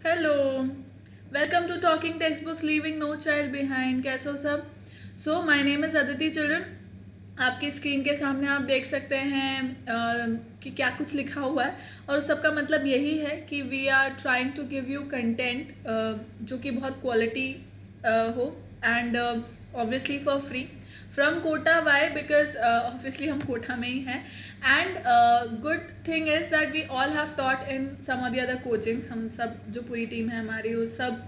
Hello, welcome to Talking Textbooks Leaving No Child Behind. कैसे हो सब? So my name is Aditi Children. आपकी screen के सामने आप देख सकते हैं कि क्या कुछ लिखा हुआ है और उस सब का मतलब यही है कि we are trying to give you content जो कि बहुत क्वालिटी हो and obviously for free from Kota. Why? Because obviously हम कोटा में ही हैं and good thing is that we all have taught in some of the other coachings. हम सब जो पूरी टीम है हमारी वो सब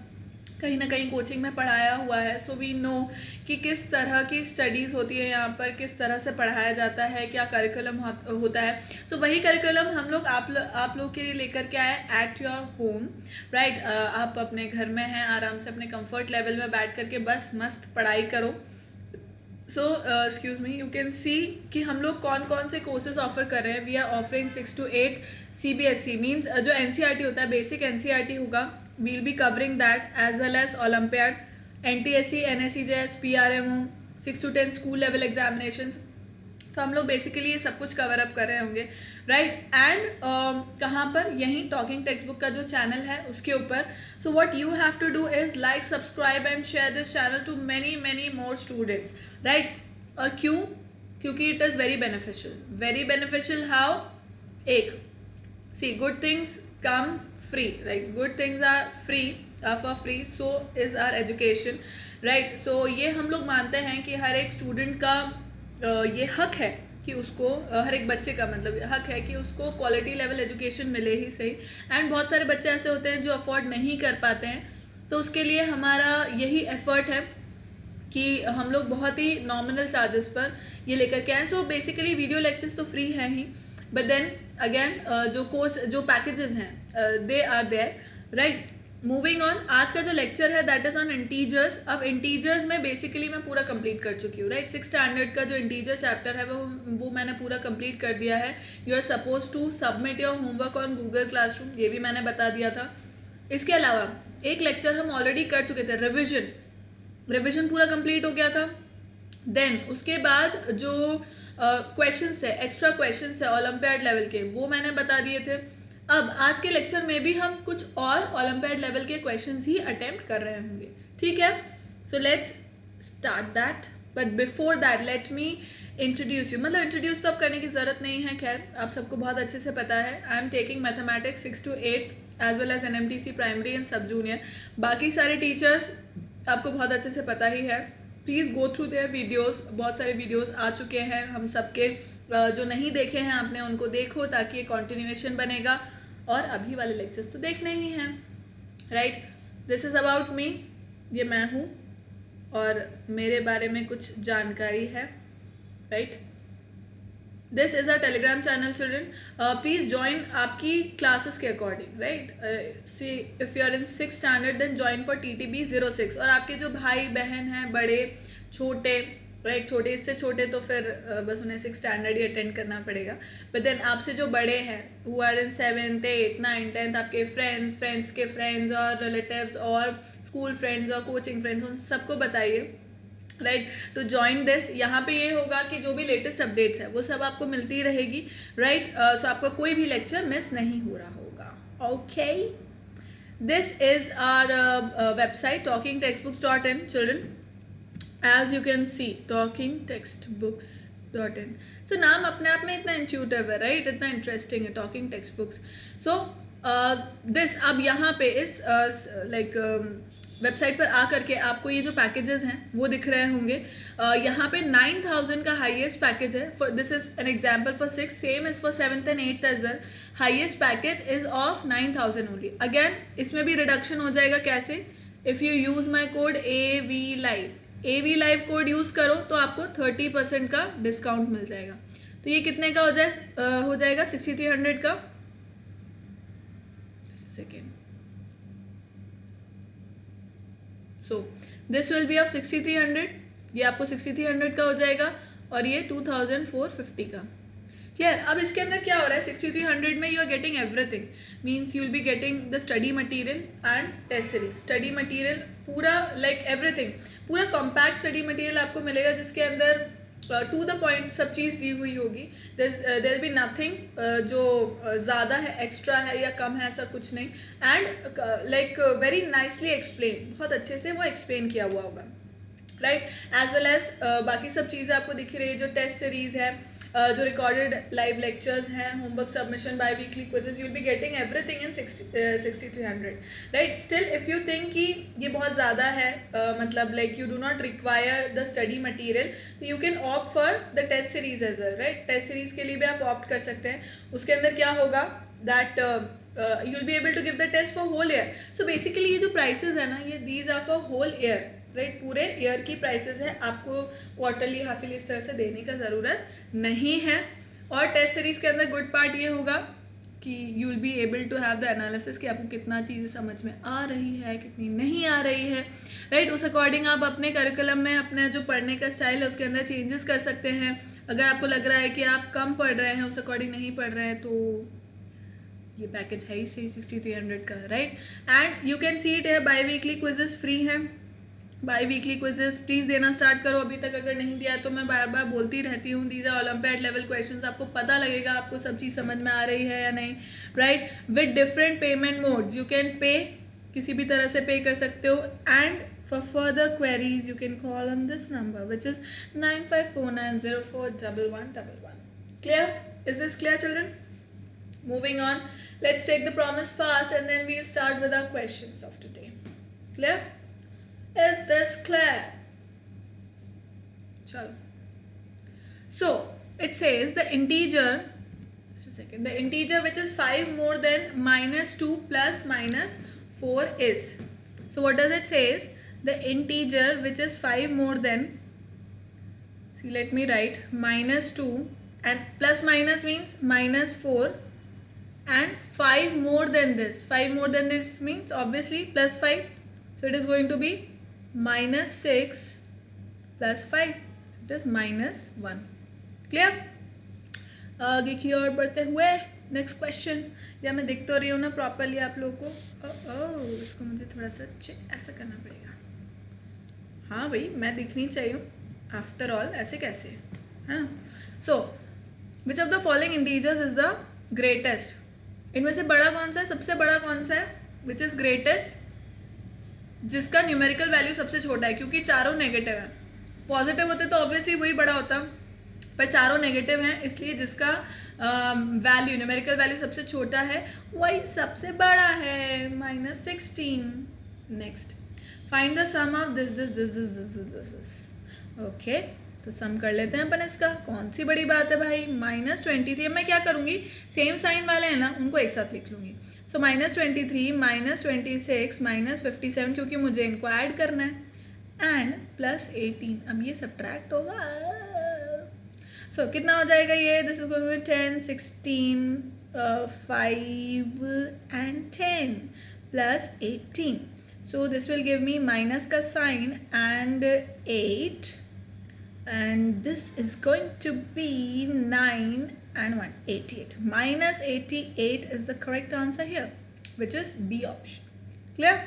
कहीं ना कहीं कोचिंग में पढ़ाया हुआ है. सो वी नो कि किस तरह की स्टडीज़ होती है यहाँ पर, किस तरह से पढ़ाया जाता है, क्या करिकुलम होता है. सो वही करिकुलम हम लोग आप लोग के लिए लेकर के आए एट योर होम. राइट, आप अपने घर में हैं, आराम से अपने कंफर्ट लेवल में बैठ करके बस मस्त पढ़ाई करो. So excuse me, you can see कि हम लोग कौन कौन से कोर्सेज ऑफर कर रहे हैं. We are offering 6 to 8 CBSE means जो NCERT होता है, बेसिक NCERT होगा. We'll be covering that as well as olympiad, NTSE, NSEJS, PRMO, 6 to 10 school level examination. तो हम लोग बेसिकली ये सब कुछ कवर अप कर रहे होंगे. राइट, एंड कहाँ पर? यहीं टॉकिंग टेक्स्ट बुक का जो चैनल है उसके ऊपर. So what you have to do is like, subscribe and share this channel to many many more students. Right, और क्यों? क्योंकि it is very beneficial. How? एक, see, good things come free. Right, good things are free, for free, so is our education. Right, so ये हम लोग मानते हैं कि हर एक स्टूडेंट का ये हक है कि उसको, हर एक बच्चे का मतलब हक है कि उसको क्वालिटी लेवल एजुकेशन मिले ही सही. एंड बहुत सारे बच्चे ऐसे होते हैं जो अफोर्ड नहीं कर पाते हैं, तो उसके लिए हमारा यही एफर्ट है कि हम लोग बहुत ही नॉमिनल चार्जेस पर ये लेकर के आए. सो बेसिकली वीडियो लेक्चर्स तो फ्री हैं ही, बट देन अगेन जो कोर्स, जो पैकेजेस हैं, they are there. Right, moving on, आज का जो लेक्चर है दैट इज ऑन इंटीजर्स. अब इंटीजर्स में बेसिकली मैं पूरा कंप्लीट कर चुकी हूँ. राइट, 6th स्टैंडर्ड का जो इंटीजर चैप्टर है वो मैंने पूरा कंप्लीट कर दिया है. You are suppose to submit your homework on Google Classroom, ये भी मैंने बता दिया था. इसके अलावा एक लेक्चर हम ऑलरेडी कर चुके थे, रिविजन पूरा कंप्लीट हो गया था. देन उसके बाद जो क्वेश्चंस थे, एक्स्ट्रा क्वेश्चंस थे ओलंपियाड लेवल के, वो मैंने बता दिए थे. अब आज के लेक्चर में भी हम कुछ और ओलंपियाड लेवल के क्वेश्चंस ही अटेम्प्ट कर रहे होंगे. ठीक है, so let's start that. But before that let me introduce you. मतलब इंट्रोड्यूस तो अब करने की ज़रूरत नहीं है, खैर आप सबको बहुत अच्छे से पता है. I am taking mathematics 6 to 8 as well as NMTC primary and sub junior. बाकी सारे टीचर्स आपको बहुत अच्छे से पता ही है. Please go through their videos. बहुत सारे वीडियोस आ चुके हैं हम सबके, जो नहीं देखे हैं आपने उनको देखो, ताकि ये कॉन्टिन्यूएशन बनेगा. और अभी वाले लेक्चर्स तो देखने ही हैं. Right, this is about me. ये मैं हूँ और मेरे बारे में कुछ जानकारी है. Right, this is a Telegram channel children. Please join आपकी क्लासेस के according. Right, see if you are in 6th standard then join for TTB 06. और आपके जो भाई बहन हैं, बड़े छोटे, राइट, छोटे इससे छोटे तो फिर बस उन्हें 6th स्टैंडर्ड ही अटेंड करना पड़ेगा. बट देन आपसे जो बड़े हैं, who are in 7th 8th 9th 10th, आपके फ्रेंड्स के फ्रेंड्स और रिलेटिव्स और स्कूल फ्रेंड्स और कोचिंग फ्रेंड्स, उन सबको बताइए. Right, to join this. यहाँ पे ये होगा कि जो भी लेटेस्ट अपडेट्स है वो सब आपको मिलती रहेगी. राइट, सो आपका कोई भी लेक्चर मिस नहीं हो रहा होगा. Okay, this is our website talkingtextbooks.in children. As you can see, talkingtextbooks.in. So नाम अपने आप में इतना इंट्यूटिव है, राइट, इतना इंटरेस्टिंग है, talking text books. So this, अब यहाँ पे इस वेबसाइट पर आकर के आपको ये जो पैकेजेस हैं वो दिख रहे होंगे. यहाँ पे 9000 का हाईएस्ट पैकेज है. For this is an example for 6, same is for 7th and 8th as well. Highest package is of 9000 only. Again इसमें भी रिडक्शन हो जाएगा. कैसे? If you use my code AV Live code use करो तो आपको 30% का डिस्काउंट मिल जाएगा. तो ये कितने का हो जाएगा? 6300 का. Second. So this will B of 6300. ये आपको 6300 का हो जाएगा और ये 2450 का. क्लियर? अब इसके अंदर क्या हो रहा है? 6300 में you are getting everything. Means you will be getting the study material and test series. Study material पूरा, लाइक एवरीथिंग, पूरा कॉम्पैक्ट स्टडी मटेरियल आपको मिलेगा, जिसके अंदर टू द पॉइंट सब चीज़ दी हुई होगी. देयर बी नथिंग जो ज़्यादा है, एक्स्ट्रा है या कम है, ऐसा कुछ नहीं. And like very nicely explain, बहुत अच्छे से वो एक्सप्लेन किया हुआ होगा, राइट. एज वेल एज बाकी सब चीज़ें आपको दिख रही है, जो टेस्ट सीरीज है, जो रिकॉर्डेड लाइव लेक्चर्स हैं, homework submission, biweekly quizzes, you will be getting everything in 6300, right. Still if you think कि ये बहुत ज़्यादा है, मतलब like you do not require the study material, तो you can opt for the test series as well, right. Test series के लिए भी आप ऑप्ट कर सकते हैं. उसके अंदर क्या होगा, that you will be able to give the test for whole year. So basically ये जो प्राइसेज है ना, ये these are for whole year, right. पूरे ईयर की प्राइसेस है, आपको क्वार्टरली हाफिली इस तरह से देने का ज़रूरत नहीं है. और टेस्ट सीरीज के अंदर गुड पार्ट ये होगा कि you will be able to have the analysis कि आपको कितना चीज़ें समझ में आ रही है, कितनी नहीं आ रही है, राइट. उस अकॉर्डिंग आप अपने करिकुलम में अपने जो पढ़ने का स्टाइल है उसके अंदर चेंजेस कर सकते हैं. अगर आपको लग रहा है कि आप कम पढ़ रहे हैं, उस अकॉर्डिंग नहीं पढ़ रहे हैं, तो ये पैकेज है ही सही 6300 का, right. And you can see it है, बाई वीकली क्विजेस फ्री हैं. बाई वीकली क्विजेस प्लीज़ देना स्टार्ट करो. अभी तक अगर नहीं दिया तो मैं बार बार बोलती रहती हूँ, these are olympiad level questions. आपको पता लगेगा आपको सब चीज़ समझ में आ रही है या नहीं, right. With different payment modes you can pay, किसी भी तरह से पे कर सकते हो. And for further queries you can call on this number which is 9549041111. Clear? Is this clear children? Moving on, let's take the promise fast and then we'll start with our questions of today. Clear? Is this clear? Chalo. So it says the integer, just a second, the integer which is 5 more than -2 plus -4 is. So what does it says? The integer which is 5 more than, see let me write, -2 and plus minus means -4 and 5 more than this. 5 more than this means obviously plus 5. So it is going to be -6 plus 5, it is -1. Clear? आगे की ओर बढ़ते हुए next question. या मैं दिख तो रही हूँ ना प्रॉपरली आप लोगों को? इसको मुझे थोड़ा सा ऐसा करना पड़ेगा. हाँ भाई, मैं दिखनी चाहिए आफ्टर ऑल, ऐसे कैसे है ना. So which of the following integers is the greatest? इनमें से बड़ा कौन सा है, सबसे बड़ा कौन सा है? विच इज ग्रेटेस्ट, जिसका न्यूमेरिकल वैल्यू सबसे छोटा है, क्योंकि चारों नेगेटिव है. पॉजिटिव होते तो ऑब्वियसली वही बड़ा होता, पर चारों नेगेटिव हैं, इसलिए जिसका वैल्यू न्यूमेरिकल वैल्यू सबसे छोटा है वही सबसे बड़ा है, -16. Next, find the sum of this. Okay, तो सम कर लेते हैं अपन इसका. कौन सी बड़ी बात है भाई, -23. मैं क्या करूँगी, सेम साइन वाले हैं ना, उनको एक साथ लिख लूँगी. सो -23, -26, -57, क्योंकि मुझे इनको ऐड करना है, एंड +18. अब ये सब्ट्रैक्ट होगा. सो कितना हो जाएगा ये? This is going to be 10, 16, 5 and 10 +18. So this will give me minus का sign and 8, and this is going to be 9 and 1, 88. -88 is the correct answer here, which is B option. Clear?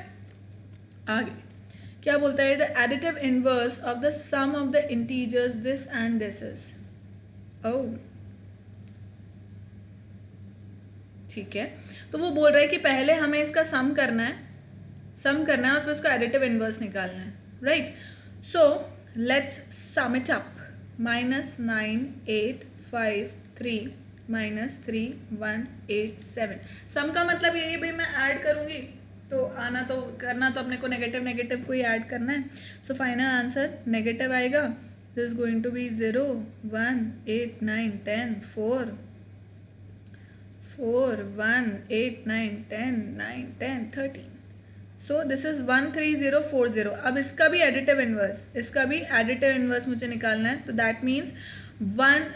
आगे क्या बोलता है? The additive inverse of the sum of the integers this and this is. Oh, ठीक है. तो वो बोल रहा है कि पहले हमें इसका सम करना है और फिर उसका एडिटिव इनवर्स निकालना है, right. So let's sum it up. -9, 8, 5, 3, -3, 1, 8, 7. सम का मतलब यही भाई मैं ऐड करूँगी, तो करना तो अपने को नेगेटिव को ही ऐड करना है. सो फाइनल आंसर नेगेटिव आएगा. This is going to be 0, 1, 8, 9, 10, 4, 1, 8, 9, 10, 9, 10, 13. So this is 13040. अब इसका भी एडिटिव इनवर्स मुझे निकालना है, तो that means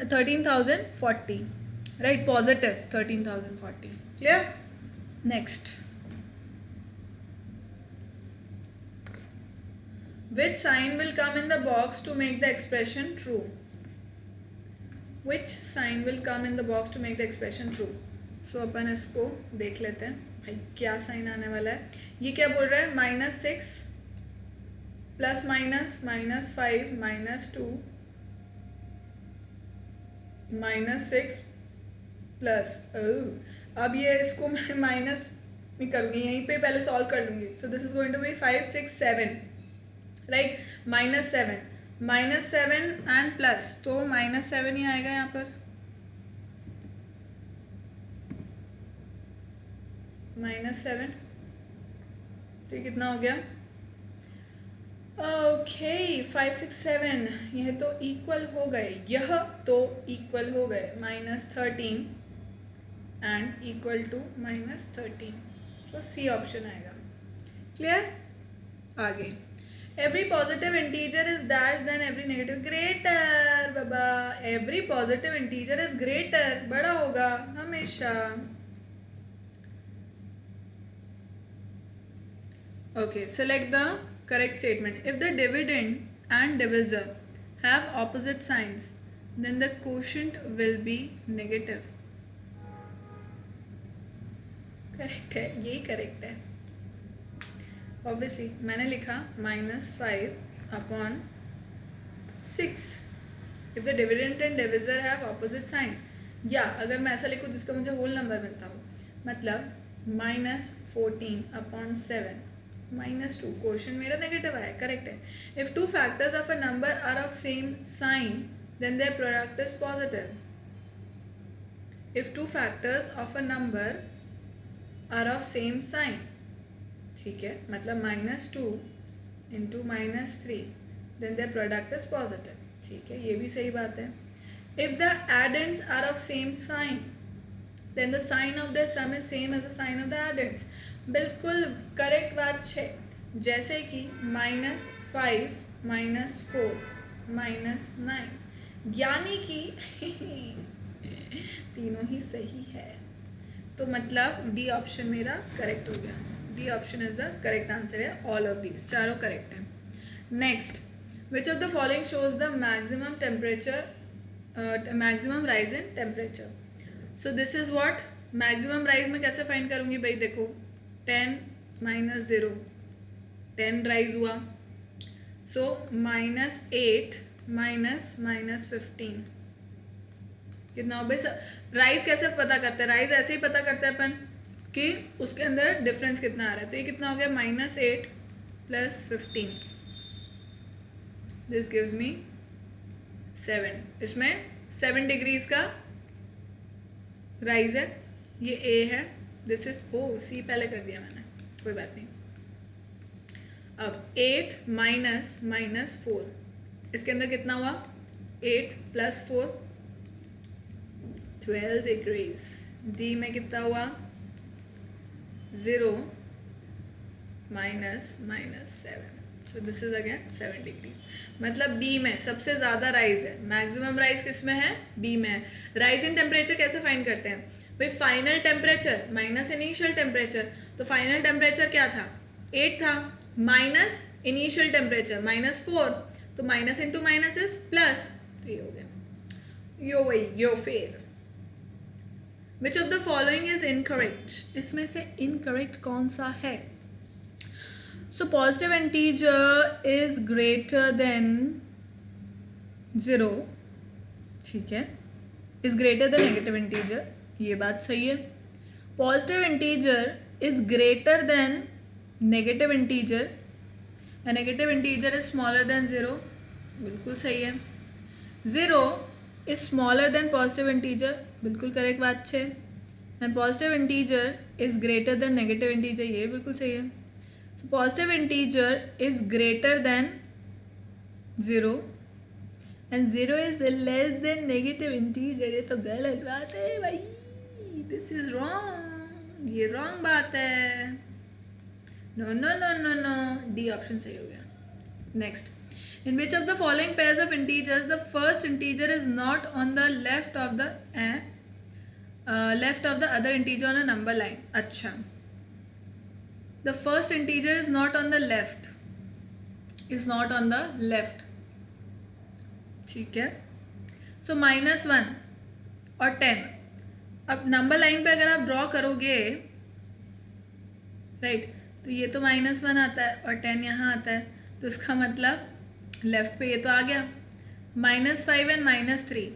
13,040, right. Positive 13,040. Clear? Next, which sign will come in the box to make the expression true? Which sign will come in the box to make the expression true? So अपन इसको देख लेते हैं भाई क्या sign आने वाला है. ये क्या बोल रहा है? -6 +- -5 -2 -6 प्लस, अब ये इसको मैं माइनस नहीं करूँगी, यहीं पे पहले सॉल्व कर लूँगी. So this is going to be 5 6 7, right. -7 and plus, तो -7 ही आएगा यहाँ पर. -7, तो ये कितना हो गया? ओके, 5 6 7, यह तो इक्वल हो गए, यह तो इक्वल हो गए -13 and equal to -13. So C option आएगा. क्लियर? आगे, every positive integer is dash then every negative. Greater बाबा, every positive integer is greater, बड़ा होगा हमेशा. Okay, select the correct statement. If the dividend and divisor have opposite signs, then the quotient will be negative. Correct है, यही correct है. Obviously, मैंने लिखा -5 upon 6. If the dividend and divisor have opposite signs, या अगर मैं ऐसा लिखूँ जिसका मुझे होल नंबर मिलता हो, मतलब -14 upon 7 -2, क्वेश्चन मेरा नेगेटिव आया. करेक्ट है. If two factors of a number are of same sign then their product is positive. If two factors of a number are of same sign, ठीक है, मतलब -2 into -3 then their product is positive. ठीक है, ये भी सही बात है. If the addends are of same sign then the sign of the sum is same as the sign of the addends. बिल्कुल करेक्ट बात 6. जैसे कि -5 -4 -9, यानी कि तीनों ही सही है. तो मतलब डी ऑप्शन मेरा करेक्ट हो गया. D option is the correct answer है. ऑल ऑफ दीज चारों करेक्ट हैं. Next, which of the following shows the maximum temperature, maximum rise in temperature. So this is what. Maximum rise में कैसे find करूंगी भाई? देखो, 10 - 0, 10 राइज हुआ. सो -8 -15 कितना हो भाई? राइज कैसे पता करते हैं? राइज ऐसे ही पता करते हैं अपन कि उसके अंदर डिफरेंस कितना आ रहा है. तो ये कितना हो गया? -8 + 15. दिस गिव्स मी 7. इसमें 7 डिग्रीज का राइज है. ये ए है. दिस इज सी पहले कर दिया मैंने, कोई बात नहीं. अब 8 - -4, इसके अंदर कितना हुआ? 8 + 4 12 डिग्रीज. डी में कितना हुआ? 0 -7. सो दिस इज अगेन 7 डिग्रीज. मतलब बी में सबसे ज़्यादा राइज है. मैक्सिमम राइज किस में है? बी में है. राइज इन टेम्परेचर कैसे फाइंड करते हैं भाई? Final temperature minus initial temperature. तो फाइनल टेम्परेचर क्या था? 8 था, माइनस इनिशियल टेम्परेचर -4, तो minus into minus is plus. तो ये हो गया यो वही यो फेर. विच of the following is incorrect. इसमें से इनकरेक्ट कौन सा है? So positive integer is greater than 0, ठीक है, is greater than negative integer. ये बात सही है. Positive integer is greater than negative integer and negative integer is smaller than 0. बिल्कुल सही है. 0 is smaller than positive integer. बिल्कुल करेक्ट बात 6. And positive integer is greater than negative integer. ये बिल्कुल सही है. So positive integer is greater than 0 and 0 is less than negative integer. ये तो गलत बात है भाई. This is wrong. ये रॉन्ग बात है. No no no no no. D option सही हो गया. Next, in which of the following pairs of integers the first integer is not on the left of the other integer on a number line. अच्छा, the first integer is not on the left, is not on the left. ठीक है. सो -1 और 10. अब number line पे अगर आप draw करोगे, right, तो ये तो -1 आता है और 10 यहाँ आता है. तो इसका मतलब लेफ्ट पे ये तो आ गया. -5 एंड -3.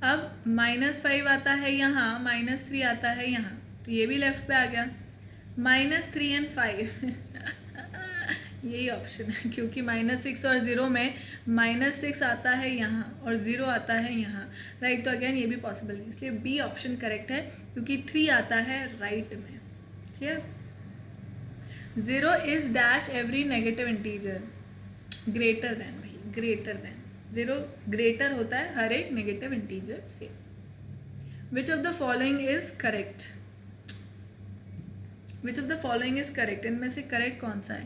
अब -5 आता है यहाँ, -3 आता है यहाँ, तो ये भी लेफ्ट पे आ गया। -3 एंड 5 यही ऑप्शन है, क्योंकि -6 और 0 में -6 आता है यहाँ और 0 आता है यहाँ, राइट। तो अगेन ये भी पॉसिबल है, इसलिए बी ऑप्शन करेक्ट है, क्योंकि 3 आता है राइट में। Clear? 0 is dash every negative integer greater than, भाई ग्रेटर देन 0 ग्रेटर होता है हर एक नेगेटिव इंटीजर से। विच of the following is correct? Which of the following is correct? इनमें से करेक्ट कौन सा है?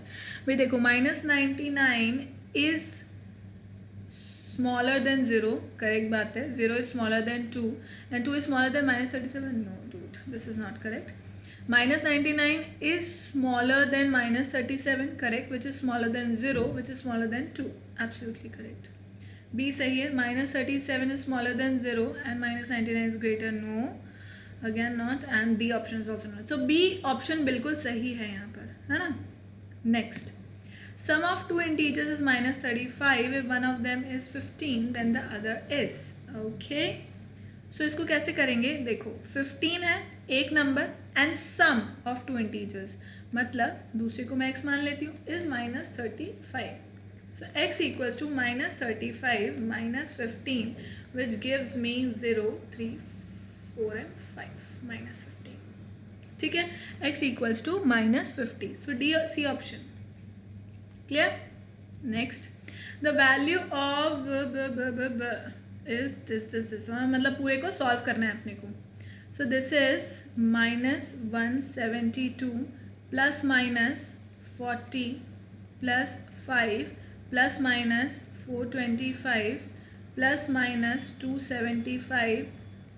भाई देखो, -99 इज स्मॉलर देन 0, करेक्ट बात है। 0 is smaller than 2 and 2 is smaller than -37, no dude, this is not correct. -99 is smaller than -37, correct, which is smaller than 0, which is smaller than 2, absolutely correct. B सही है। -37 is smaller than 0 and -99 is greater, no, again not, and D option is also not. So B option बिल्कुल सही है यहाँ पर, है ना। Next, sum of two integers is -35 if one of them is 15 then the other is, okay. सो इसको कैसे करेंगे? देखो, 15 है एक number and sum of two integers, मतलब दूसरे को मैं x मान लेती हूँ, is -35. So x equals to -35 -15 which gives me 0, 3, 4 and 5 -15. ठीक है, x इक्वल्स टू -50. So D C option. Clear? Next, the value of is this मतलब पूरे को सॉल्व करना है अपने को। सो this is -172 plus -40 plus 5 plus -425 plus -275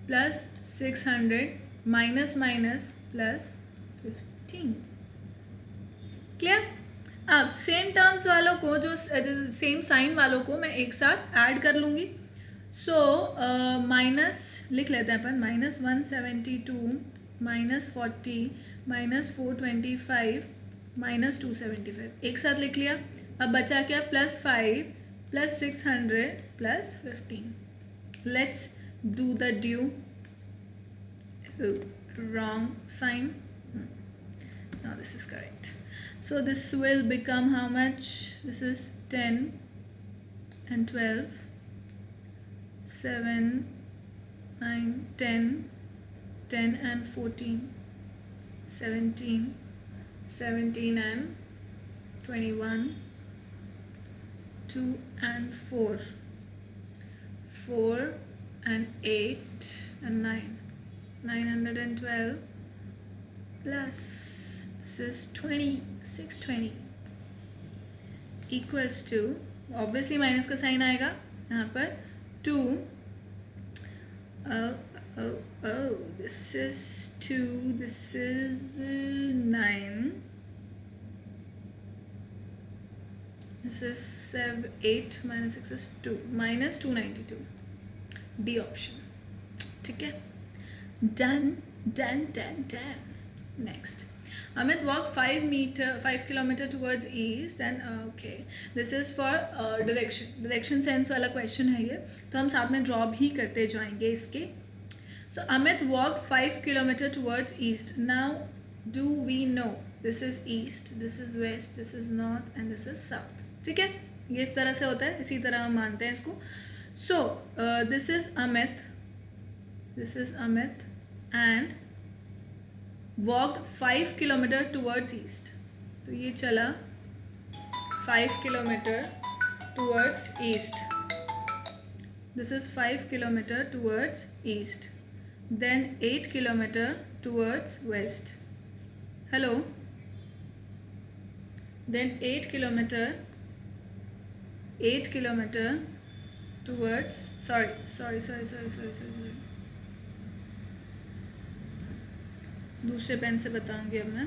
plus 600 minus plus 15। Clear? अब सेम टर्म्स वालों को, जो सेम साइन वालों को मैं एक साथ ऐड कर लूँगी। सो माइनस लिख लेते हैं अपन, -172 -40 -425 -275 एक साथ लिख लिया। अब बचा क्या? +5 + 600 + 15। Let's do the due. Wrong sign. Now this is correct. So this will become how much? This is 10 and 12. 7, 9, 10, 10 and 14, 17, 17 and 21, 2 and 4, 4 and 8 and 9, 912 plus this is 20, 620 equals to, obviously minus का sign आएगा यहाँ पर, 2, this is 2, this is 9, this is 7, 8 minus 6 is 2, minus 292, D option. ठीक है, done. Next, Amit walked 5 kilometer towards east and okay, this is for direction sense वाला question है ये, तो हम साथ में ड्रॉ भी करते जाएंगे इसके। So Amit walked 5 kilometer towards east. Now do we know this is east, this is west, this is north and this is south? ठीक है, ये इस तरह से होता है, इसी तरह हम मानते हैं इसको। So this is Amit and walked 5 kilometer towards east. तो ये चला 5 kilometer towards east. This is 5 kilometer towards east. Then 8 kilometer towards west. Hello. Then 8 kilometer towards, sorry. दूसरे पेन से बताऊंगी अब मैं।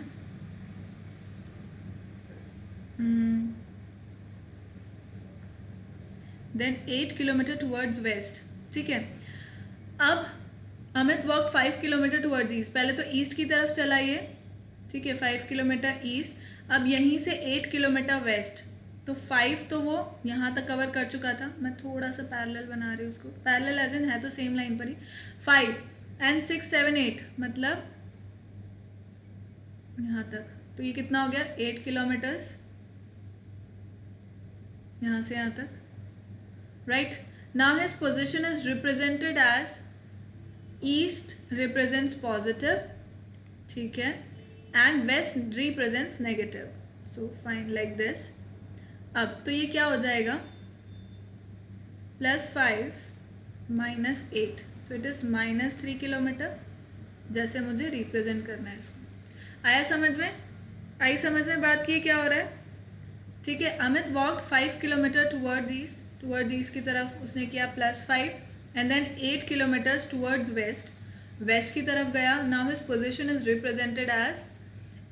Then 8 kilometer towards west. ठीक है, अब Amit walk 5 kilometre towards east, पहले तो ईस्ट की तरफ चला ये, ठीक है, 5 किलोमीटर ईस्ट। अब यहीं से 8 किलोमीटर वेस्ट, तो 5 तो वो यहाँ तक कवर कर चुका था. मैं थोड़ा सा पैरेलल बना रही हूँ उसको. पैरेलल एज इन है तो सेम लाइन पर ही. 5 एंड 6 7 8 मतलब यहाँ तक. तो ये कितना हो गया? 8 किलोमीटर्स यहाँ से यहाँ तक. Right. Now his position is represented as east represents positive, ठीक है, and west represents negative. So fine like this. अब तो ये क्या हो जाएगा? +5 -8. सो इट इज -3 किलोमीटर, जैसे मुझे रिप्रेजेंट करना है इसको. आया समझ में? आई समझ में बात की क्या हो रहा है? ठीक है. Amit walked 5 kilometre towards east की तरफ उसने किया +5 and then 8 kilometres towards west की तरफ गया. Now his position is represented as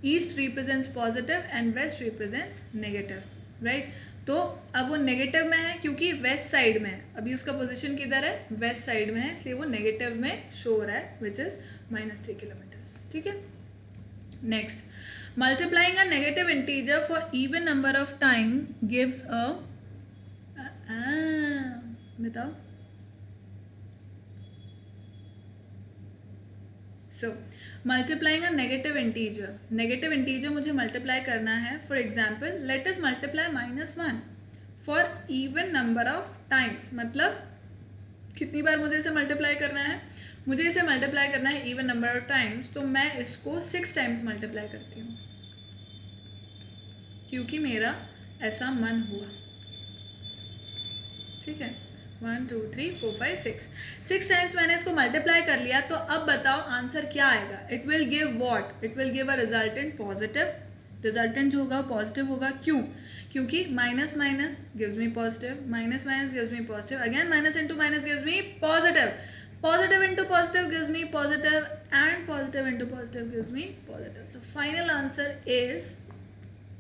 east represents positive and west represents negative. Right. तो अब वो नेगेटिव में है क्योंकि वेस्ट साइड में है. अभी उसका पोजीशन किधर है? वेस्ट साइड में है, इसलिए वो नेगेटिव में शो हो रहा है, विच इज -3 किलोमीटर्स. ठीक है. Next, multiplying a negative integer for even number of time gives a बताओ. So multiplying a negative integer मुझे multiply करना है. For example, let us multiply -1 for even number of times. मतलब कितनी बार मुझे इसे multiply करना है? मुझे इसे मल्टीप्लाई करना है इवन नंबर ऑफ टाइम्स. तो मैं इसको 6 टाइम्स मल्टीप्लाई करती हूँ क्योंकि मेरा ऐसा मन हुआ. ठीक है. 1 2 3 4 5 6 टाइम्स मैंने इसको मल्टीप्लाई कर लिया. तो अब बताओ आंसर क्या आएगा? It will give what? It will give a resultant positive. Resultant जो होगा पॉजिटिव होगा. क्यों? क्योंकि minus minus gives me positive, minus minus gives me positive, again minus into minus gives me positive, positive into positive gives me positive, and positive into positive gives me positive. So final answer is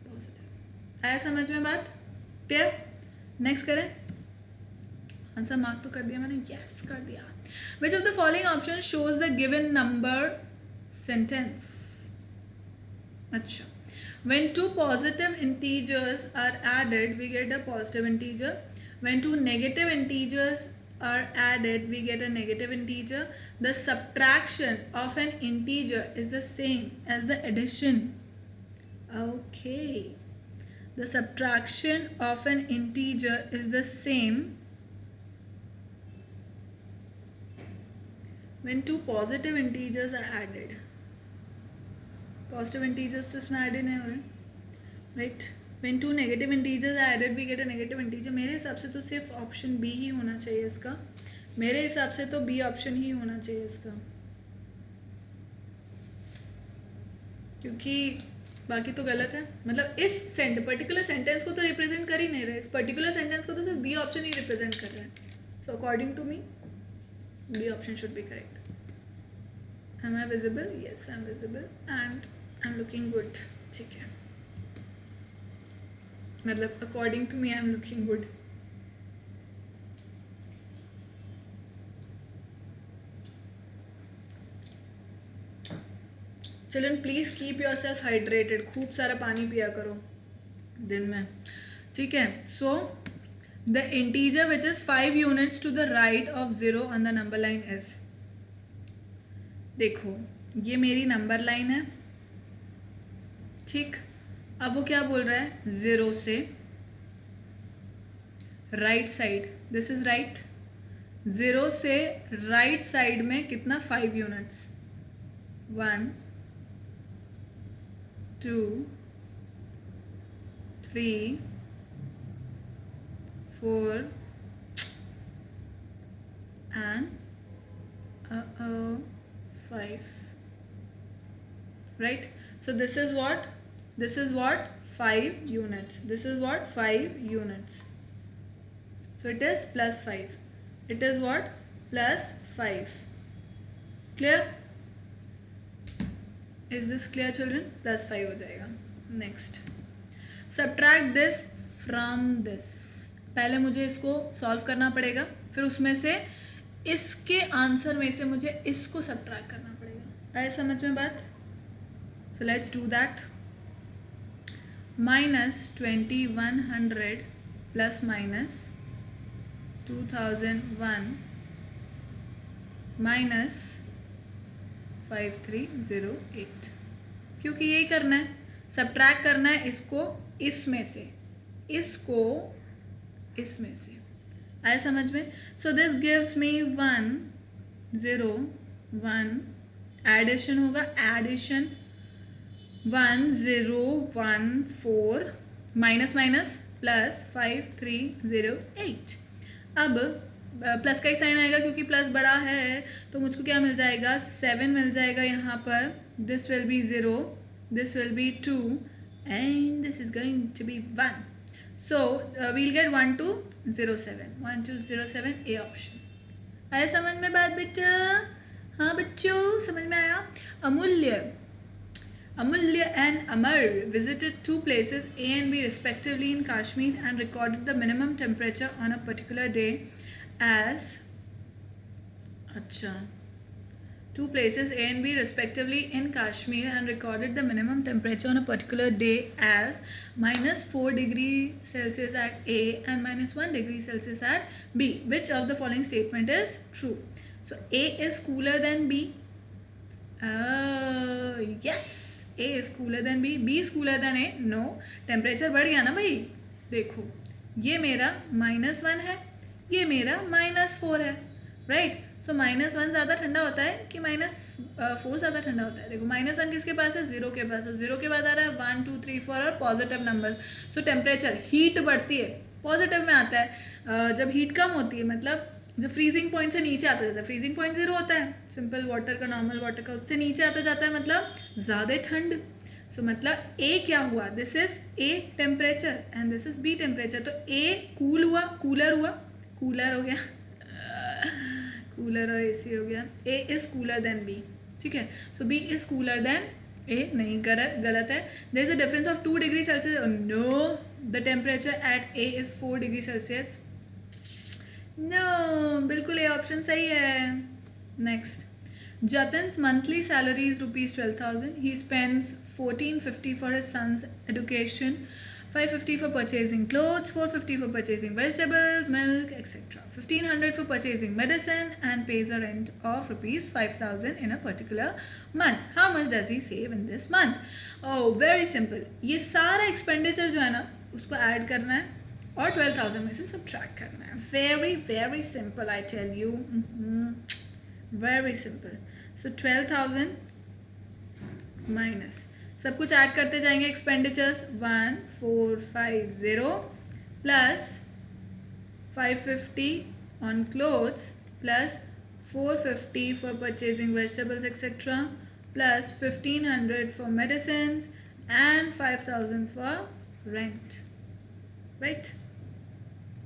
positive. आया समझ में बात? Clear? Next करें. Answer mark तो कर दिया मैंने. Yes कर दिया. Which of the following options shows the given number sentence? अच्छा. When two positive integers are added, we get a positive integer. When two negative integers are added, we get a negative integer. The subtraction of an integer is the same as the addition. Okay. The subtraction of an integer is the same when two positive integers are added. Positive integers तो इसमें added नहीं हो रहे. Right. When two negative integers are added, we get a negative integer. मेरे हिसाब से तो सिर्फ ऑप्शन बी ही होना चाहिए इसका. मेरे हिसाब से तो बी ऑप्शन ही होना चाहिए इसका, क्योंकि बाकी तो गलत है. मतलब इस पर्टिकुलर सेंटेंस को तो रिप्रेजेंट कर ही नहीं रहे. इस पर्टिकुलर सेंटेंस को तो सिर्फ बी ऑप्शन ही रिप्रेजेंट कर रहा है. So according to me B option should be correct. Am I visible? Yes I am visible and I am looking good. ठीक है. मतलब according to me I am looking good. Children please keep your self hydrated. खूब सारा पानी पिया करो दिन में. ठीक है. So the integer which is 5 units to the right of 0 on the number line is. देखो ये मेरी नंबर लाइन है. ठीक. अब वो क्या बोल रहा है? 0 से right side. This is right. 0 से राइट साइड में कितना? 5 units. 1 2 3 4 and 5. Right. So this is what? This is what? 5 units. This is what? 5 units. So it is +5. It is what? +5. Clear? Is this clear children? +5 हो जाएगा. Next. Subtract this from this. पहले मुझे इसको solve करना पड़ेगा, फिर उसमें से इसके आंसर में से मुझे इसको सब्ट्रैक्ट करना पड़ेगा. आया समझ में बात? So let's do that. -2100 plus minus 2001 minus 5308, क्योंकि यही करना है, सब्ट्रैक्ट करना है इसको इसमें से, इसको इसमें से। आया समझ में? So this gives me 101, addition होगा, एडिशन 1014 माइनस माइनस प्लस 5308। अब प्लस का ही साइन आएगा क्योंकि प्लस बड़ा है, तो मुझको क्या मिल जाएगा, 7 मिल जाएगा यहाँ पर। This will be 0, this will be 2 and this is going to be 1। So we'll get 1207 A option. आया समझ में बात बेटा? हाँ बच्चों, समझ में आया? Amulya and Amar visited 2 places A and B respectively in Kashmir and recorded the minimum temperature on a particular day as 2 places A and B respectively in Kashmir and recorded the minimum temperature on a particular day as -4 degrees Celsius at A and -1 degree Celsius at B. Which of the following statement is true? So A is cooler than B. Yes, A is cooler than B. B is cooler than A. No. Temperature बढ़ गया ना भाई। देखो, ये मेरा -1 है, ये मेरा -4 है, राइट? सो -1 ज़्यादा ठंडा होता है कि -4 ज़्यादा ठंडा होता है? देखो, -1 किसके पास है? 0 के पास है। 0 के बाद आ रहा है 1 2 3 4 और पॉजिटिव नंबर्स। सो टेम्परेचर, हीट बढ़ती है, पॉजिटिव में आता है। जब हीट कम होती है, मतलब जब फ्रीजिंग पॉइंट से नीचे आता जाता है, फ्रीजिंग पॉइंट 0 होता है सिंपल वाटर का, नॉर्मल वाटर का, उससे नीचे आता जाता है, मतलब ज़्यादा ठंड। सो मतलब ए क्या हुआ? This is A temperature and this is B temperature. तो ए कूल हुआ, कूलर हुआ, कूलर हो गया कूलर और एसी हो गया। A is cooler than B, ठीक है? So B is cooler than A. नहीं, गलत है। There is a difference of 2 degree Celsius. No, the temperature at A is 4 degree Celsius. No, बिल्कुल ये ऑप्शन सही है। Next, Jatin's monthly salary is ₹12,000. He spends $1,450 for his son's education, $550 for purchasing clothes, $450 for purchasing vegetables, milk, etc. $1,500 for purchasing medicine and pays a rent of ₹5,000 in a particular month. How much does he save in this month? Oh, very simple. ये सारा expenditure जो है ना, उसको add करना है और 12,000 में से subtract करना है। Very very simple, I tell you. Very simple. So 12,000 minus, सब कुछ ऐड करते जाएंगे expenditures. 1450 plus 550 on clothes plus 450 for purchasing vegetables etcetera plus 1,500 for medicine and 5,000 for rent, right?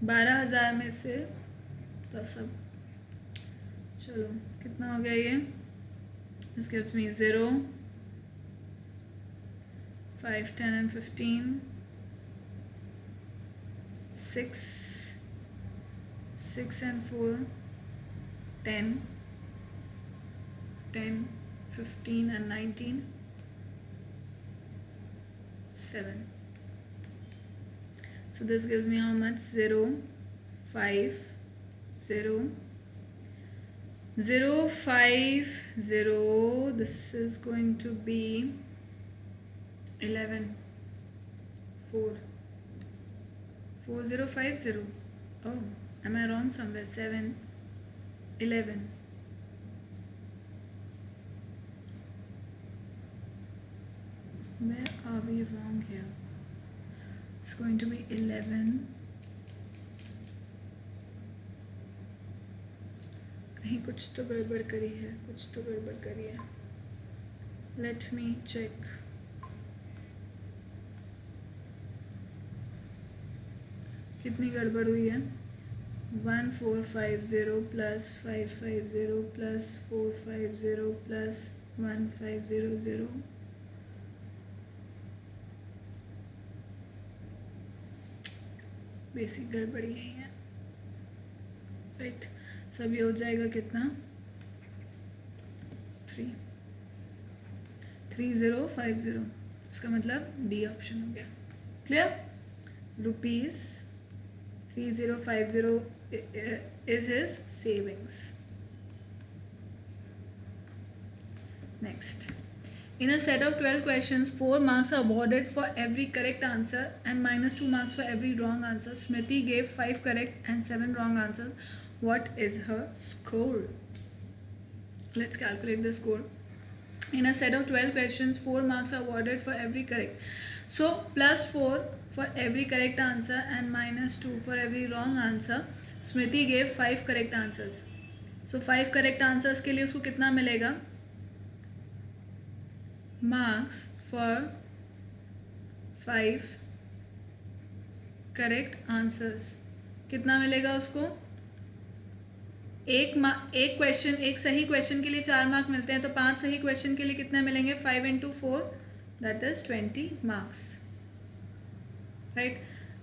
12,000 में से तो सब, चलो कितना हो गया ये? This gives me 0, 5, 10 and 15, 6 and 4, 10, 15 and 19, 7. So this gives me how much? 0, 5, 0, 0, 5, 0. This is going to be 11, 4, 4050. Oh, am I wrong somewhere? 7, 11. Where are we wrong here? It's going to be 11. कहीं कुछ तो गड़बड़ करी है, कुछ तो गड़बड़ करी है। Let me check. कितनी गड़बड़ हुई है? 1450 प्लस 550 प्लस 450 प्लस 1500। बेसिक गड़बड़ी है, राइट? सब ये हो जाएगा कितना? 3050। इसका मतलब डी ऑप्शन हो गया। Clear? Rupees 3050 is his savings. Next. In a set of 12 questions, 4 marks are awarded for every correct answer and minus 2 marks for every wrong answer. Smriti gave 5 correct and 7 wrong answers. What is her score? Let's calculate the score. In a set of 12 questions, 4 marks are awarded for every correct. So, plus 4 for every correct answer and minus 2 for every wrong answer. Smriti gave 5 correct answers. So, 5 correct answers के लिए उसको कितना मिलेगा? Marks for 5 correct answers. कितना मिलेगा उसको? एक question, एक सही क्वेश्चन के लिए 4 मार्क मिलते हैं, तो 5 सही क्वेश्चन के लिए कितने मिलेंगे? 5 into 4, that is 20 marks, right?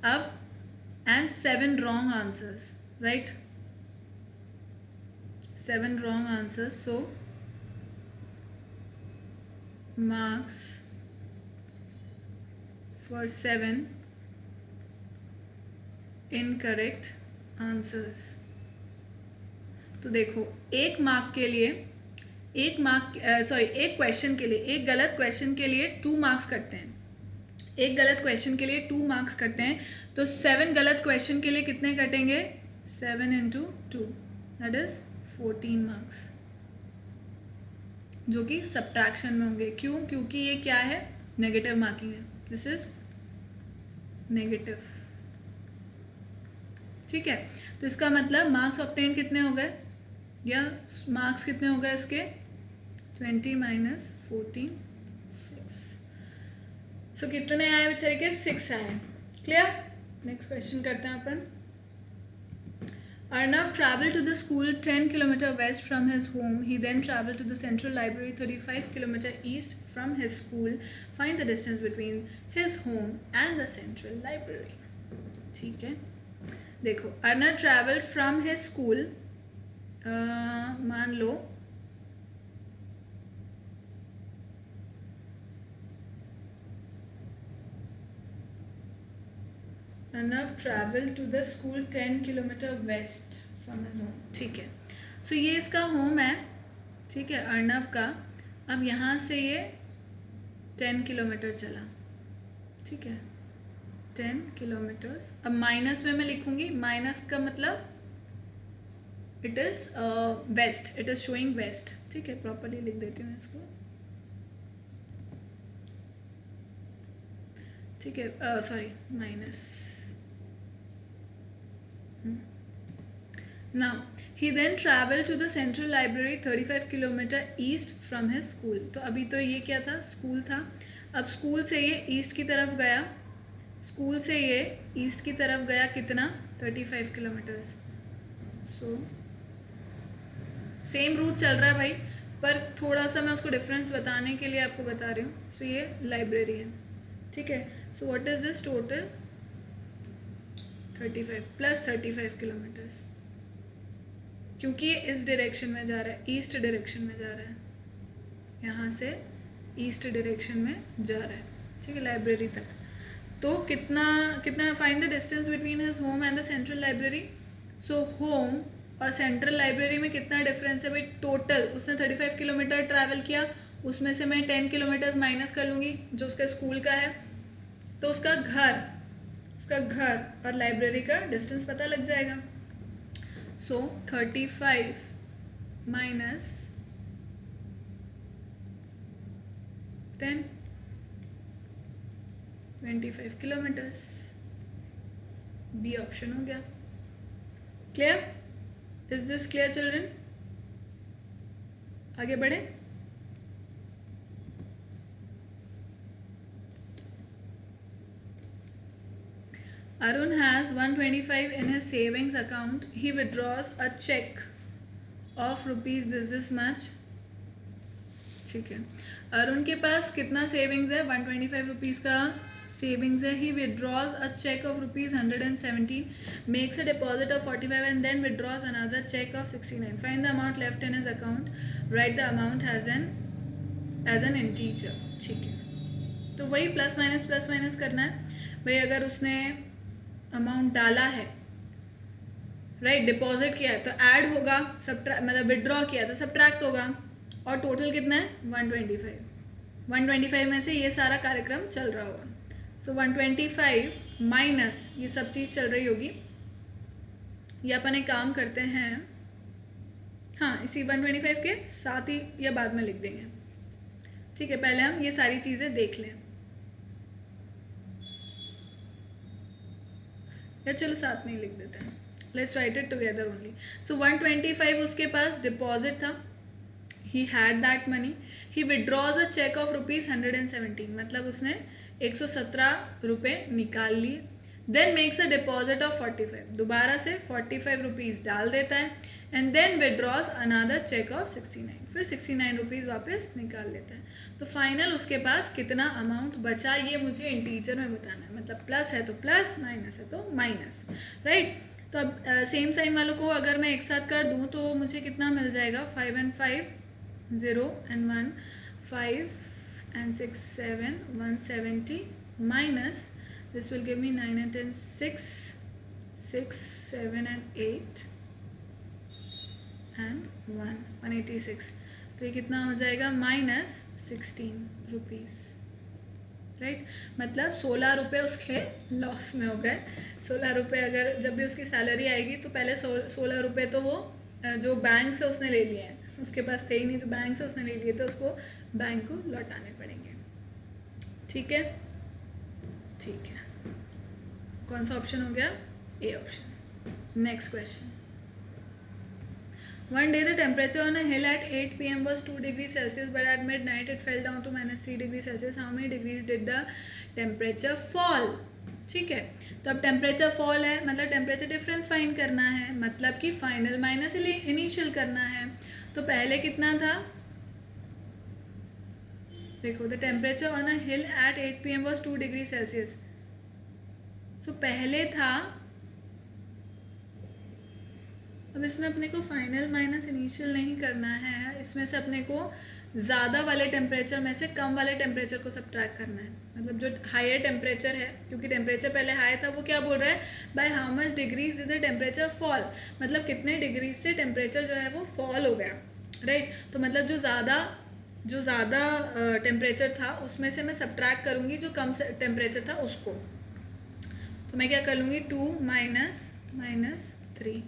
अब and 7 wrong answers, right? 7 wrong answers, so marks for 7 incorrect answers. तो देखो, एक क्वेश्चन के लिए, एक गलत क्वेश्चन के लिए 2 मार्क्स कटते हैं. एक गलत क्वेश्चन के लिए 2 मार्क्स कटते हैं, तो 7 गलत क्वेश्चन के लिए कितने कटेंगे? 7 into 2, that is 14 मार्क्स, जो कि सब्ट्रैक्शन में होंगे. क्यों? क्योंकि ये क्या है? नेगेटिव मार्किंग है. This is negative. ठीक है, तो इसका मतलब मार्क्स ऑब्टेन कितने हो गए, या मार्क्स कितने हो गए उसके? 20 minus 14, 6. सो कितने आए बेचारे के? 6 आए. क्लियर? नेक्स्ट क्वेश्चन करते हैं अपन. Arnav traveled to the school 10 km west from his home. He then traveled to the central library 35 km east from his school. Find the distance between his home and the central library. ठीक है, देखो, Arnav traveled from his school. मान लो Arnav traveled to the school 10 km west from his home. ठीक है, सो ये इसका home है. ठीक है, अर्नव का. अब यहाँ से ये 10 किलोमीटर चला. ठीक है, 10 किलोमीटर्स. अब माइनस में मैं लिखूंगी. माइनस का मतलब it is west, it is showing west. ठीक है, प्रॉपरली लिख देती हूँ इसको. ठीक है, sorry, minus. Now, he then traveled to the central library 35 km east from his school. तो अभी तो ये क्या था? स्कूल था. अब स्कूल से ये ईस्ट की तरफ गया. स्कूल से ये ईस्ट की तरफ गया कितना? 35 किलोमीटर्स. सो सेम रूट चल रहा है भाई, पर थोड़ा सा मैं उसको डिफरेंस बताने के लिए आपको बता रही हूँ. सो ये लाइब्रेरी है. ठीक है, so what is this total? 35 plus 35 kilometres, क्योंकि ये इस डायरेक्शन में जा रहा है, ईस्ट डायरेक्शन में जा रहा है. यहाँ से ईस्ट डायरेक्शन में जा रहा है. ठीक है, लाइब्रेरी तक. तो कितना find the distance between his home and the central library. So home और सेंट्रल लाइब्रेरी में कितना डिफरेंस है भाई? टोटल उसने 35 किलोमीटर ट्रैवल किया, उसमें से मैं 10 किलोमीटर्स माइनस कर लूँगी जो उसका स्कूल का है, तो उसका घर और लाइब्रेरी का डिस्टेंस पता लग जाएगा. सो 35 माइनस 10, 25 किलोमीटर्स. बी ऑप्शन हो गया. Clear? Is this clear children? आगे बढ़े. Arun has 125 in his savings account. He withdraws a check of rupees this much. ठीक है, अरुण के पास कितना सेविंग्स है? 125 रुपीज़ का सेविंग्स है. He withdraws a check of rupees 117, makes a deposit of 45 and then withdraws another check of 69. Find the amount left in his account. Write the amount as an integer. ठीक है, तो वही plus minus करना है. भाई अगर उसने amount डाला है, राइट, डिपॉजिट किया है तो ऐड होगा, मतलब विड्रॉ किया तो सब्ट्रैक्ट होगा, और टोटल कितना है 125 में से ये सारा कार्यक्रम चल रहा होगा। सो 125 माइनस ये सब चीज़ चल रही होगी। ये अपन एक काम करते हैं, हाँ इसी 125 के साथ ही या बाद में लिख देंगे, ठीक है, पहले हम ये सारी चीज़ें देख लें, या चलो साथ में ही लिख देते हैं, let's write it together only. So 125 उसके पास डिपॉजिट था, he had that money, he withdraws a cheque of ₹117, मतलब उसने 117 रुपये निकाल लिए। Then makes a deposit of 45, दोबारा से 45 रुपीज़ डाल देता है, and then withdraws another cheque of 69, फिर 69 रुपीज़ वापस निकाल लेता है। तो फाइनल उसके पास कितना अमाउंट बचा ये मुझे इंटीजर में बताना है, मतलब प्लस है तो प्लस, माइनस है तो माइनस, राइट। तो अब सेम साइन वालों को अगर मैं एक साथ कर दूँ तो मुझे कितना मिल जाएगा, 5 and 5 0 and 1 5 and 6 7 170 minus this will give me 9 and 10 6 7 and 8 and 186। तो ये कितना हो जाएगा, -16 रुपीज़, राइट। मतलब 16 रुपये उसके लॉस में हो गए। 16 रुपये अगर जब भी उसकी सैलरी आएगी तो पहले 16 रुपये तो वो जो बैंक से उसने ले लिए हैं, उसके पास थे ही नहीं, जो बैंक से उसने ले लिए थे उसको बैंक को लौटाने पड़ेंगे, ठीक है, ठीक है। कौन सा ऑप्शन हो गया, A option. Next question. One day the temperature on a hill at 8 p.m. was 2 degrees Celsius, but at midnight it fell down to -3 degrees Celsius. How many degrees did the temperature fall? ठीक है, तो अब temperature fall है, मतलब temperature difference find करना है, मतलब कि फाइनल माइनस इनिशियल करना है। तो पहले कितना था, देखो, the temperature on a hill at 8 p.m. was 2 degrees Celsius। सो पहले था, अब इसमें अपने को फाइनल माइनस इनिशियल नहीं करना है, इसमें से अपने को ज़्यादा वाले टेम्परेचर में से कम वाले टेम्परेचर को सब्ट्रैक्ट करना है। मतलब जो हायर टेम्परेचर है, क्योंकि टेम्परेचर पहले हाई था, वो क्या बोल रहा है, by how much degrees is the temperature fall, मतलब कितने डिग्रीज से टेम्परेचर जो है वो फॉल हो गया, राइट। तो मतलब जो ज़्यादा टेम्परेचर था उसमें से मैं सब्ट्रैक्ट करूँगी जो कम टेम्परेचर था उसको। तो मैं क्या कर लूँगी, 2 माइनस 3,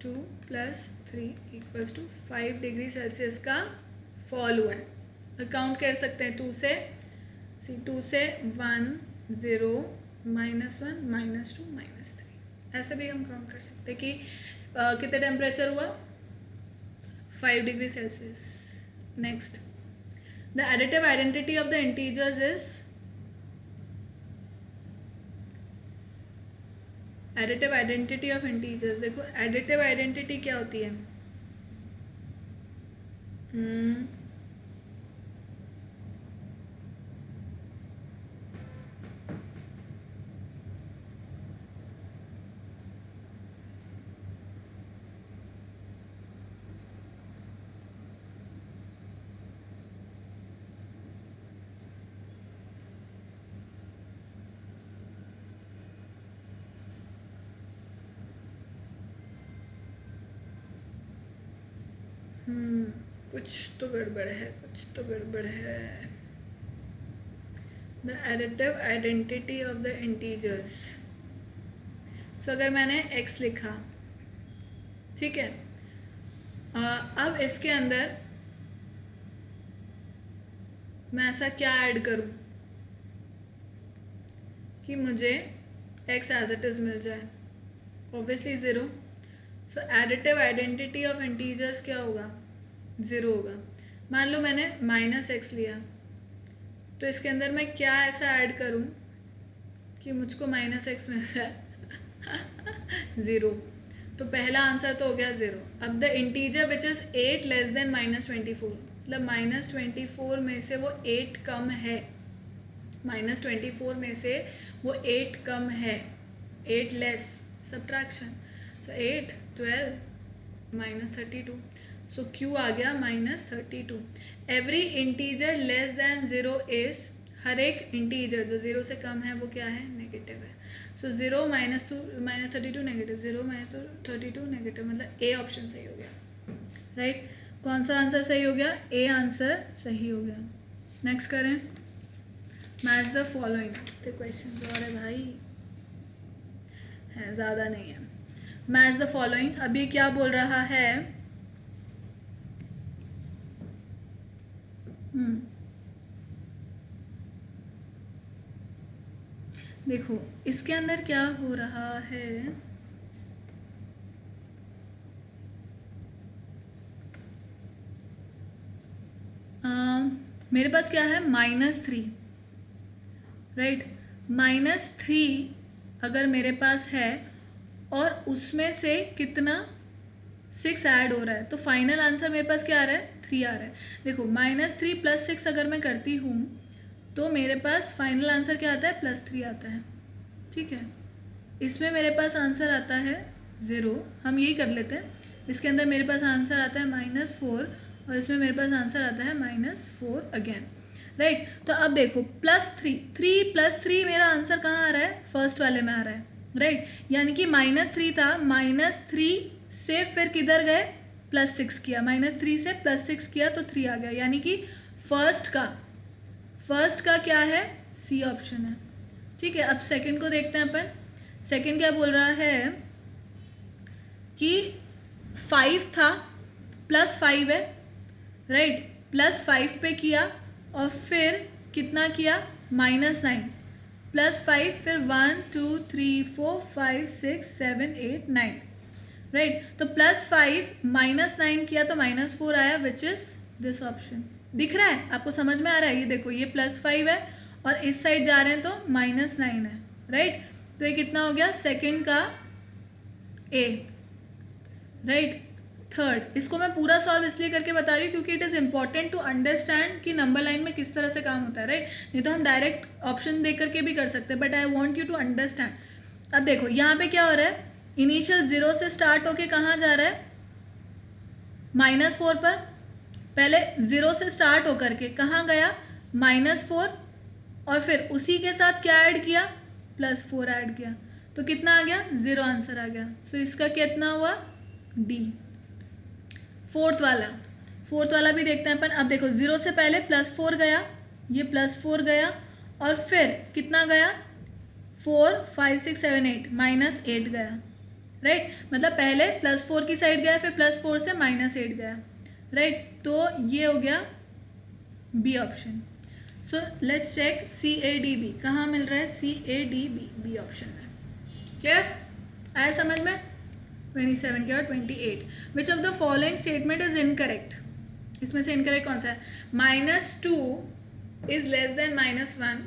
2 + 3 = 5 डिग्री सेल्सियस का फॉल हुआ है। काउंट कर सकते हैं 2 से 1 0 -1 -2 -3, ऐसे भी हम काउंट कर सकते हैं कि कितने टेम्परेचर हुआ, 5 degree Celsius. Next, the additive identity of the integers is, additive identity of integers. देखो एडिटिव आइडेंटिटी क्या होती है, कुछ तो गड़बड़ है, कुछ तो गड़बड़ है। The additive identity of the integers. So अगर मैंने x लिखा, ठीक है, अब इसके अंदर मैं ऐसा क्या ऐड करूं कि मुझे x एज इट इज मिल जाए, obviously 0। So additive identity of integers क्या होगा, 0 होगा। मान लो मैंने -x लिया, तो इसके अंदर मैं क्या ऐसा ऐड करूं कि मुझको -x मिल जाए, 0। तो पहला आंसर तो हो गया 0। अब the integer which is 8 less than -24, मतलब -24 में से वो 8 कम है, -24 में से वो 8 कम है, 8 less, subtraction. So 8 12 -32, so Q आ गया -32। Every integer less than 0 is हर एक इंटीजर जो 0 से कम है वो क्या है, नेगेटिव है. सो 0 माइनस 32 नेगेटिव, 0 माइनस 32 नेगेटिव, मतलब ए ऑप्शन सही हो गया. राइट, कौन सा आंसर सही हो गया, ए आंसर सही हो गया. नेक्स्ट करें, मैच द फॉलोइंग. तो क्वेश्चन और है भाई, है ज़्यादा नहीं है. Match the following. अभी क्या बोल रहा है, देखो इसके अंदर क्या हो रहा है. मेरे पास क्या है, -3. राइट, -3 अगर मेरे पास है और उसमें से कितना 6 ऐड हो रहा है, तो फाइनल आंसर मेरे पास क्या आ रहा है, 3 आ रहा है. देखो -3 + 6 अगर मैं करती हूँ तो मेरे पास फाइनल आंसर क्या आता है, +3 आता है. ठीक है, इसमें मेरे पास आंसर आता है 0. हम यही कर लेते हैं. इसके अंदर मेरे पास आंसर आता है -4 और इसमें मेरे पास आंसर आता है -4 अगेन. राइट, तो अब देखो +3 + 3 मेरा आंसर कहाँ आ रहा है, फर्स्ट वाले में आ रहा है. राइट, यानी कि -3 था, -3 से फिर किधर गए, +6 किया, -3 से +6 किया तो 3 आ गया. यानी कि फर्स्ट का क्या है, सी ऑप्शन है. ठीक है, अब सेकंड को देखते हैं अपन. सेकंड क्या बोल रहा है कि 5 था, +5 है. राइट, +5 पे किया और फिर कितना किया, -9, +5 फिर 1 2 3 4 5 6 7 8 9. राइट, तो +5 -9 किया तो -4 आया, विच इज दिस ऑप्शन. दिख रहा है आपको, समझ में आ रहा है. ये देखो, ये +5 है और इस साइड जा रहे हैं तो -9 है. राइट, तो ये कितना हो गया, सेकंड का ए. राइट, थर्ड, इसको मैं पूरा सॉल्व इसलिए करके बता रही हूँ क्योंकि it is important to understand कि नंबर लाइन में किस तरह से काम होता है. राइट, नहीं तो हम डायरेक्ट ऑप्शन देख करके भी कर सकते हैं, but I want you to understand. अब देखो यहाँ पे क्या हो रहा है, इनिशियल 0 से स्टार्ट होके कहाँ जा रहा है, -4 पर. पहले 0 से स्टार्ट होकर के कहाँ गया, -4, और फिर उसी के साथ क्या ऐड किया, +4 ऐड किया, तो कितना आ गया, 0 आंसर आ गया. तो इसका कितना हुआ, डी. फोर्थ वाला भी देखते हैं अपन. अब देखो 0 से पहले +4 गया, ये +4 गया और फिर कितना गया, 4 5 6 7 8, -8 गया. राइट, मतलब पहले +4 की साइड गया, फिर +4 से -8 गया. राइट, तो ये हो गया B option. So let's check CADB कहाँ मिल रहा है, CADB बी ऑप्शन है. क्लियर, आया समझ में. 27 के और 28. Which of the following statement is incorrect. इसमें से इनकरेक्ट कौन सा है, -2 is less than -1.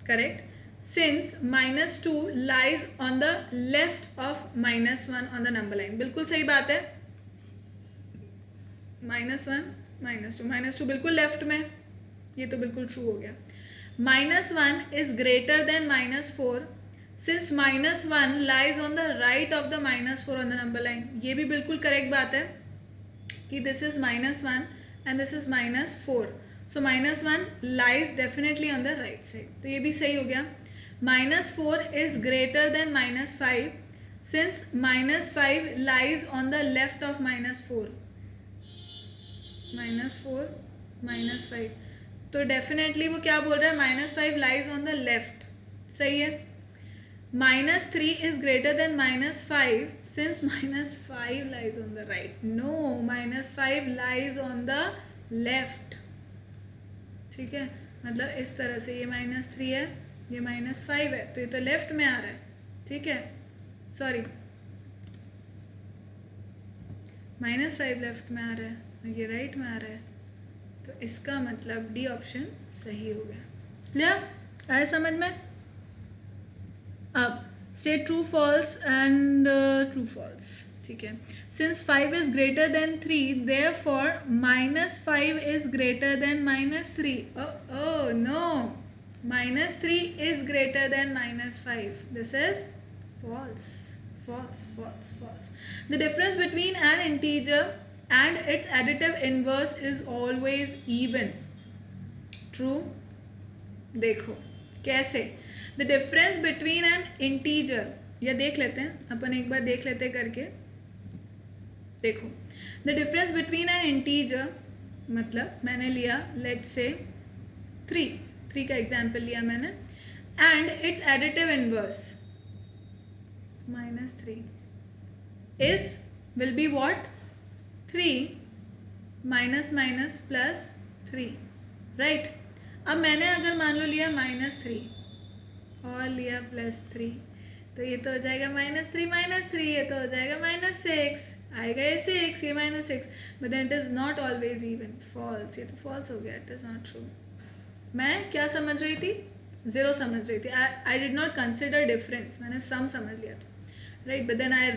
Correct, since -2 lies on the left of -1 on the number line. बिल्कुल सही बात है. -1 -2 बिल्कुल लेफ्ट में, ये तो बिल्कुल ट्रू हो गया. -1 is greater then -4 since -1 lies on the right of the -4 on the number line. ये भी बिल्कुल करेक्ट बात है कि this is -1 and this is -4. So -1 lies definitely on the right side. तो ये भी सही हो गया. -4 is greater than -5 since -5 lies on the left of -4. -4 -5, तो डेफिनेटली वो क्या बोल रहा है, -5 lies on the left. सही है. -3 is greater than -5 since -5 lies on the right. No, -5 lies on the left. ठीक है, मतलब इस तरह से ये -3 है, ये -5 है, तो ये तो लेफ्ट में आ रहा है. ठीक है, सॉरी, -5 लेफ्ट में आ रहा है, ये राइट में आ रहा है, तो इसका मतलब डी ऑप्शन सही हो गया. क्लियर, आया समझ में. अब state true false and true false. ठीक है, since 5 is greater than 3 therefore -5 is greater than -3. Oh no, -3 is greater than -5. This is false. The difference between an integer and its additive inverse is always even. True. देखो कैसे, the difference between an integer, या देख लेते हैं अपन एक बार, देख लेते हैं करके। देखो the difference between an integer, मतलब मैंने लिया लेट्स से 3 का एग्जाम्पल लिया मैंने, and its additive inverse -3 is will be what, 3 minus minus plus 3, right. अब मैंने अगर मान लो लिया -3 और लिया +3, तो ये तो हो जाएगा -3 ये तो हो जाएगा -6, आएगा ये 6, ये -6, but then it is not always even, false, ये तो फॉल्स हो गया, इट इज़ नॉट ट्रू। मैं क्या समझ रही थी, 0 समझ रही थी, I did not consider difference, मैंने सम समझ लिया था, right, but then I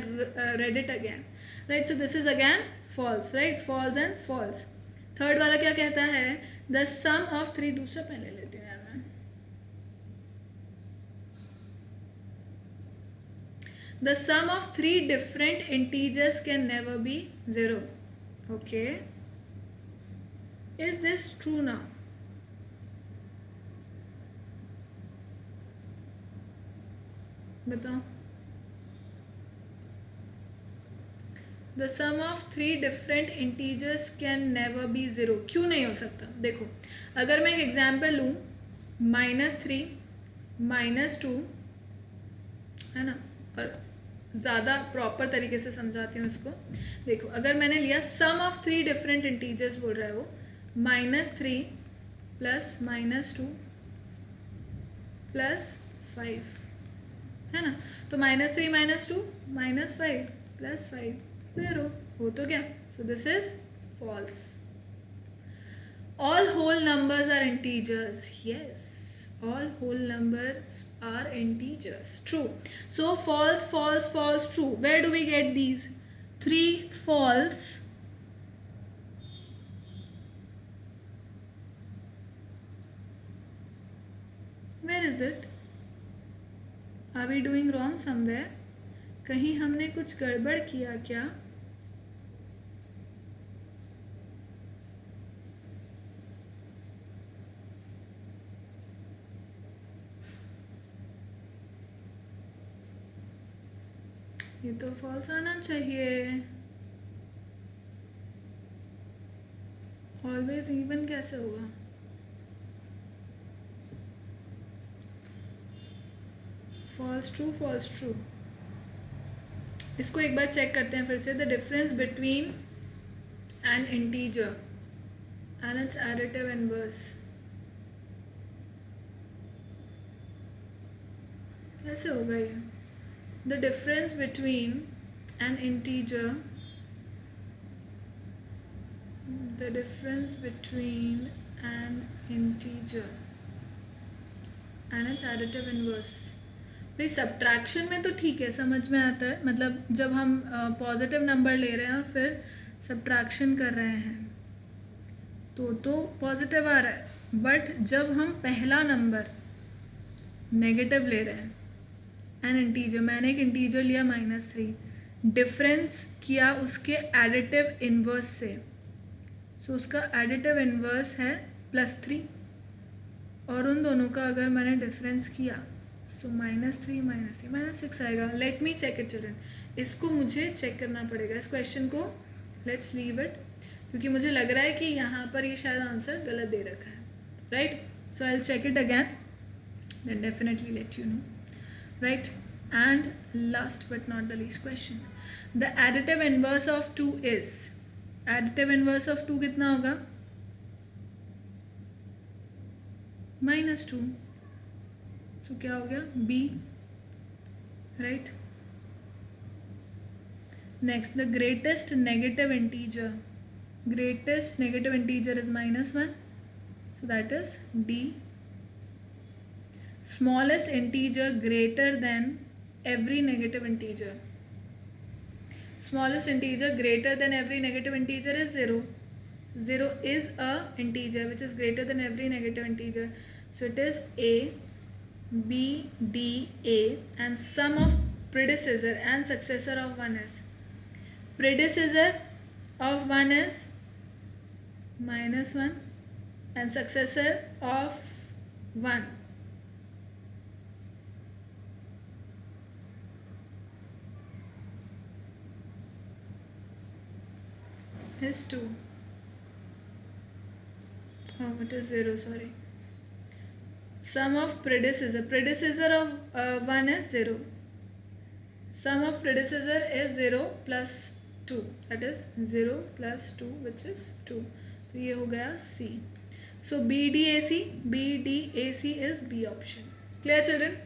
read it again, right, so this is again false, right, false and false. Third वाला क्या कहता है, द सम ऑफ 3, दूसरा पहले लेती हूँ यार मैं, the sum of 3 different integers can never be 0, okay, is this true now? बताओ, the sum of 3 different integers can never be 0, क्यों नहीं हो सकता? देखो अगर मैं एक एग्जाम्पल लूँ, -3 -2, है ना, और ज़्यादा प्रॉपर तरीके से समझाती हूँ इसको। देखो अगर मैंने लिया सम ऑफ 3 डिफरेंट इंटीजर्स, बोल रहा है वो, -3 प्लस -2 प्लस 5, है ना, तो -3 -2 -5 प्लस 5 0, हो तो क्या? So this is false. All whole numbers are integers, yes, all whole numbers are integers, true. So false, false, false, true. Where do we get these? 3 false, where is it? Are we doing wrong somewhere? कहीं हमने कुछ गड़बड़ किया क्या? ये तो false आना चाहिए, ऑलवेज इवन कैसे होगा? False true, false true. इसको एक बार चेक करते हैं फिर से, the difference between an integer and its additive inverse, कैसे होगा ये? The difference between an integer, the difference between an integer and its additive inverse। भाई सब्ट्रैक्शन में तो ठीक है, समझ में आता है, मतलब जब हम पॉजिटिव नंबर ले रहे हैं और फिर सब्ट्रैक्शन कर रहे हैं तो पॉजिटिव आ रहा है, बट जब हम पहला नंबर नेगेटिव ले रहे हैं, एन इंटीजर, मैंने एक इंटीजर लिया -3, डिफरेंस किया उसके एडिटिव इन्वर्स से, सो उसका एडिटिव इन्वर्स है +3, और उन दोनों का अगर मैंने डिफरेंस किया सो -3 -6 आएगा। Let me check it children, इसको मुझे चेक करना पड़ेगा, इस क्वेश्चन को लेट्स लीव इट, क्योंकि मुझे लग रहा है कि यहाँ पर ये शायद आंसर गलत दे रखा है, right, so I will check it again, then definitely let you know, right? And last but not the least question, the additive inverse of 2 is, additive inverse of 2 कितना होगा? -2, so क्या हो गया? B, right? Next, the greatest negative integer, greatest negative integer is -1, so that is D. Smallest integer greater than every negative integer, smallest integer greater than every negative integer is 0. 0 is a integer which is greater than every negative integer, so it is A, B, D, A, and sum of predecessor and successor of 1 is, predecessor of 1 is -1 and successor of 1 is 2. Oh, it is 0, sorry. Sum of predecessor of 1 is 0. Sum of predecessor is 0 plus 2, that is 0 plus 2, which is 2. तो ये हो गया C. So BDAC is B option. Clear, children?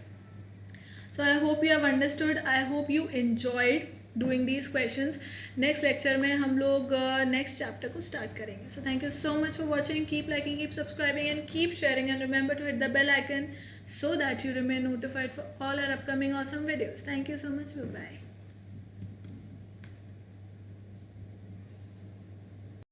So I hope you have understood. I hope you enjoyed doing these questions. Next lecture में हम लोग next chapter को start करेंगे. So thank you so much for watching. Keep liking, keep subscribing, and keep sharing. And remember to hit the bell icon so that you remain notified for all our upcoming awesome videos. Thank you so much. Bye bye.